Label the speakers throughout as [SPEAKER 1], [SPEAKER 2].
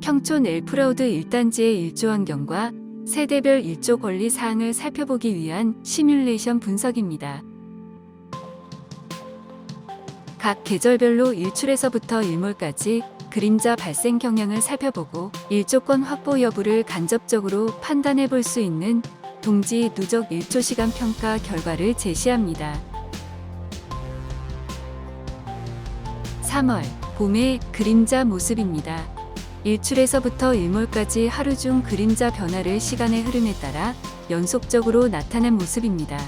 [SPEAKER 1] 평촌 엘프라우드 1단지의 일조 환경과 세대별 일조 권리 사항을 살펴보기 위한 시뮬레이션 분석입니다. 각 계절별로 일출에서부터 일몰까지 그림자 발생 경향을 살펴보고 일조권 확보 여부를 간접적으로 판단해 볼 수 있는 동지 누적 일조 시간 평가 결과를 제시합니다. 3월 봄의 그림자 모습입니다. 일출에서부터 일몰까지 하루 중 그림자 변화를 시간의 흐름에 따라 연속적으로 나타낸 모습입니다.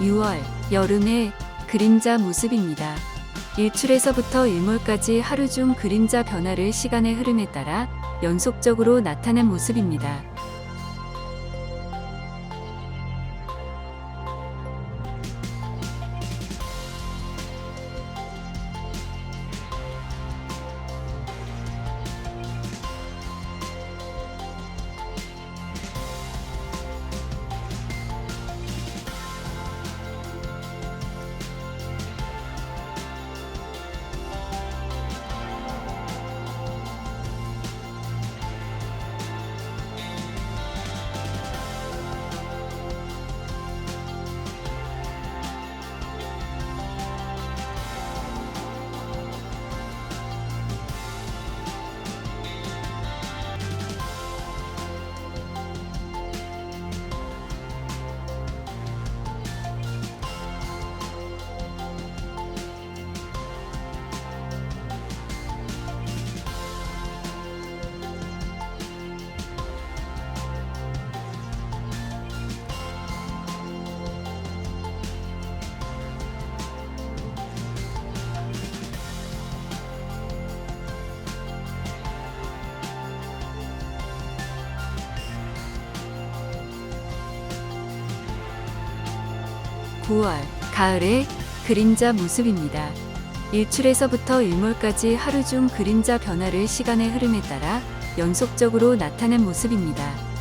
[SPEAKER 1] (6월) 여름의 그림자 모습입니다. 일출에서부터 일몰까지 하루 중 그림자 변화를 시간의 흐름에 따라 연속적으로 나타낸 모습입니다. (9월) 가을의 그림자 모습입니다. 일출에서부터 일몰까지 하루 중 그림자 변화를 시간의 흐름에 따라 연속적으로 나타낸 모습입니다.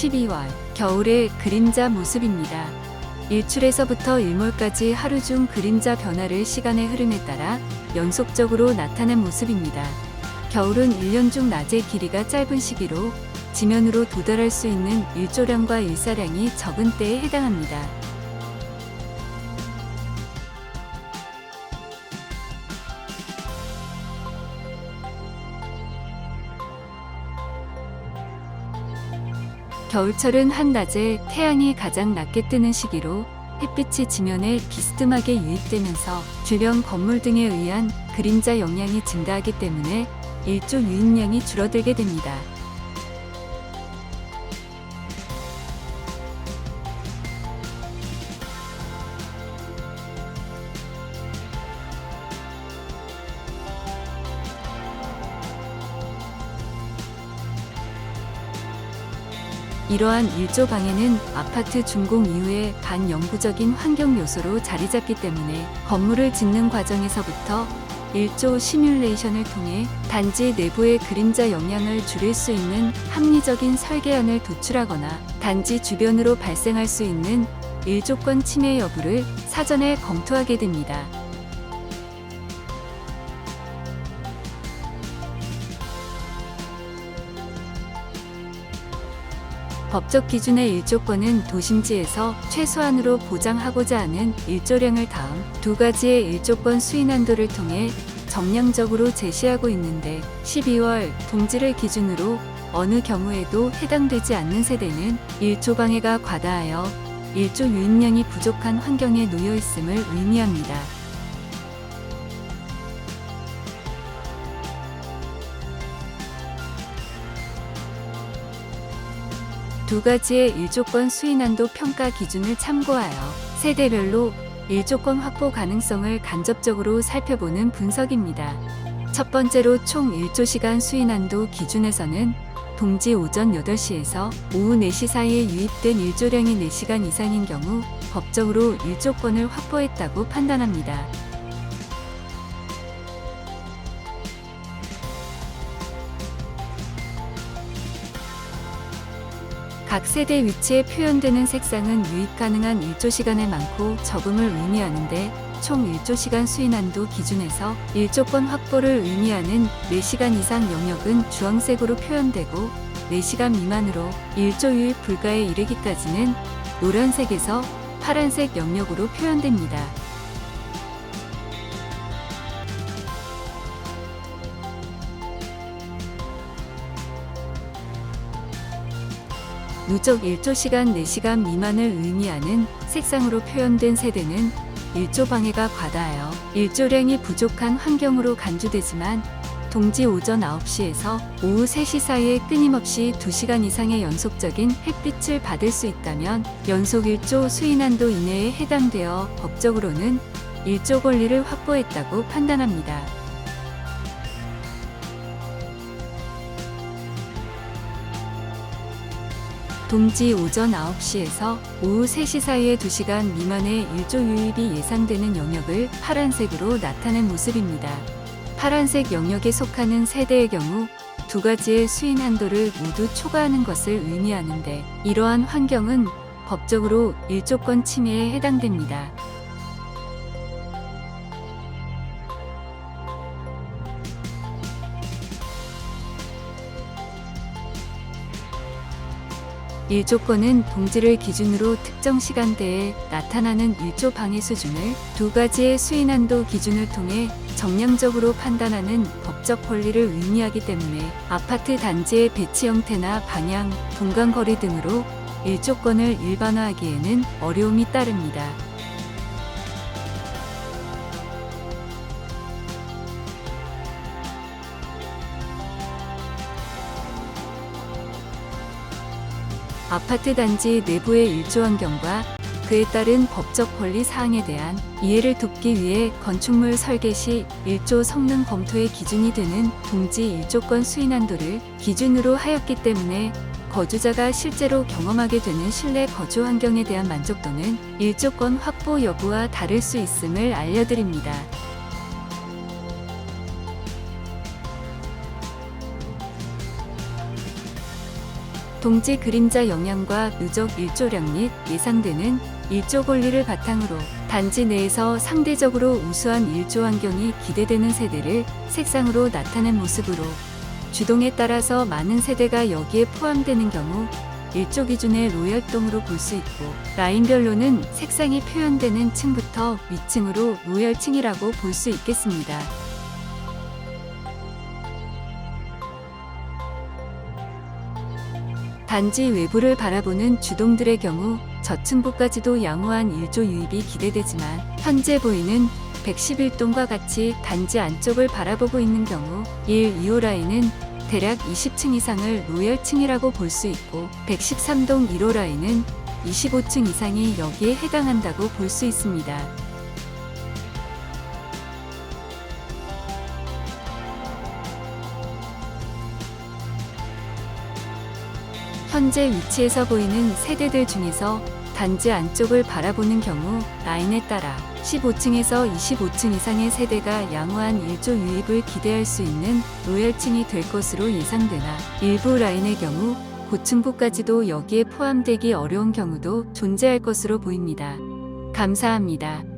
[SPEAKER 1] (12월) 겨울의 그림자 모습입니다. 일출에서부터 일몰까지 하루 중 그림자 변화를 시간의 흐름에 따라 연속적으로 나타낸 모습입니다. 겨울은 1년 중 낮의 길이가 짧은 시기로 지면으로 도달할 수 있는 일조량과 일사량이 적은 때에 해당합니다. 겨울철은 한낮에 태양이 가장 낮게 뜨는 시기로 햇빛이 지면에 비스듬하게 유입되면서 주변 건물 등에 의한 그림자 영향이 증가하기 때문에 일조 유입량이 줄어들게 됩니다. 이러한 일조 방해는 아파트 준공 이후에 반영구적인 환경 요소로 자리 잡기 때문에 건물을 짓는 과정에서부터 일조 시뮬레이션을 통해 단지 내부의 그림자 영향을 줄일 수 있는 합리적인 설계안을 도출하거나 단지 주변으로 발생할 수 있는 일조권 침해 여부를 사전에 검토하게 됩니다. 법적 기준의 일조권은 도심지에서 최소한으로 보장하고자 하는 일조량을 다음 두 가지의 일조권 수인 한도를 통해 정량적으로 제시하고 있는데 12월 동지를 기준으로 어느 경우에도 해당되지 않는 세대는 일조 방해가 과다하여 일조 유입량이 부족한 환경에 놓여 있음을 의미합니다. 두 가지의 일조권 수인한도 평가 기준을 참고하여 세대별로 일조권 확보 가능성을 간접적으로 살펴보는 분석입니다. 첫 번째로 총 일조시간 수인한도 기준에서는 동지 오전 8시에서 오후 4시 사이에 유입된 일조량이 4시간 이상인 경우 법적으로 일조권을 확보했다고 판단합니다. 각 세대 위치에 표현되는 색상은 유입 가능한 일조시간의 많고 적음을 의미하는데 총 일조시간 수인한도 기준에서 일조권 확보를 의미하는 4시간 이상 영역은 주황색으로 표현되고 4시간 미만으로 일조 유입 불가에 이르기까지는 노란색에서 파란색 영역으로 표현됩니다. 누적 일조시간 4시간 미만을 의미하는 색상으로 표현된 세대는 일조 방해가 과다하여 일조량이 부족한 환경으로 간주되지만 동지 오전 9시에서 오후 3시 사이에 끊임없이 2시간 이상의 연속적인 햇빛을 받을 수 있다면 연속 일조 수인한도 이내에 해당되어 법적으로는 일조 권리를 확보했다고 판단합니다. 동지 오전 9시에서 오후 3시 사이의 2시간 미만의 일조 유입이 예상되는 영역을 파란색으로 나타낸 모습입니다. 파란색 영역에 속하는 세대의 경우 두 가지의 수인 한도를 모두 초과하는 것을 의미하는데 이러한 환경은 법적으로 일조권 침해에 해당됩니다. 일조권은 동지를 기준으로 특정 시간대에 나타나는 일조 방해 수준을 두 가지의 수인한도 기준을 통해 정량적으로 판단하는 법적 권리를 의미하기 때문에 아파트 단지의 배치 형태나 방향, 동간거리 등으로 일조권을 일반화하기에는 어려움이 따릅니다. 아파트 단지 내부의 일조 환경과 그에 따른 법적 권리 사항에 대한 이해를 돕기 위해 건축물 설계 시 일조 성능 검토의 기준이 되는 동지 일조권 수인 한도를 기준으로 하였기 때문에 거주자가 실제로 경험하게 되는 실내 거주 환경에 대한 만족도는 일조권 확보 여부와 다를 수 있음을 알려드립니다. 동지 그림자 영향과 누적 일조량 및 예상되는 일조 권리를 바탕으로 단지 내에서 상대적으로 우수한 일조 환경이 기대되는 세대를 색상으로 나타낸 모습으로 주동에 따라서 많은 세대가 여기에 포함되는 경우 일조 기준의 로열동으로 볼 수 있고, 라인별로는 색상이 표현되는 층부터 위층으로 로열층이라고 볼 수 있겠습니다. 단지 외부를 바라보는 주동들의 경우 저층부까지도 양호한 일조 유입이 기대되지만, 현재 보이는 111동과 같이 단지 안쪽을 바라보고 있는 경우 1, 2호 라인은 대략 20층 이상을 로열층이라고 볼 수 있고, 113동 1호 라인은 25층 이상이 여기에 해당한다고 볼 수 있습니다. 현재 위치에서 보이는 세대들 중에서 단지 안쪽을 바라보는 경우 라인에 따라 15층에서 25층 이상의 세대가 양호한 일조 유입을 기대할 수 있는 로열층이 될 것으로 예상되나, 일부 라인의 경우 고층부까지도 여기에 포함되기 어려운 경우도 존재할 것으로 보입니다. 감사합니다.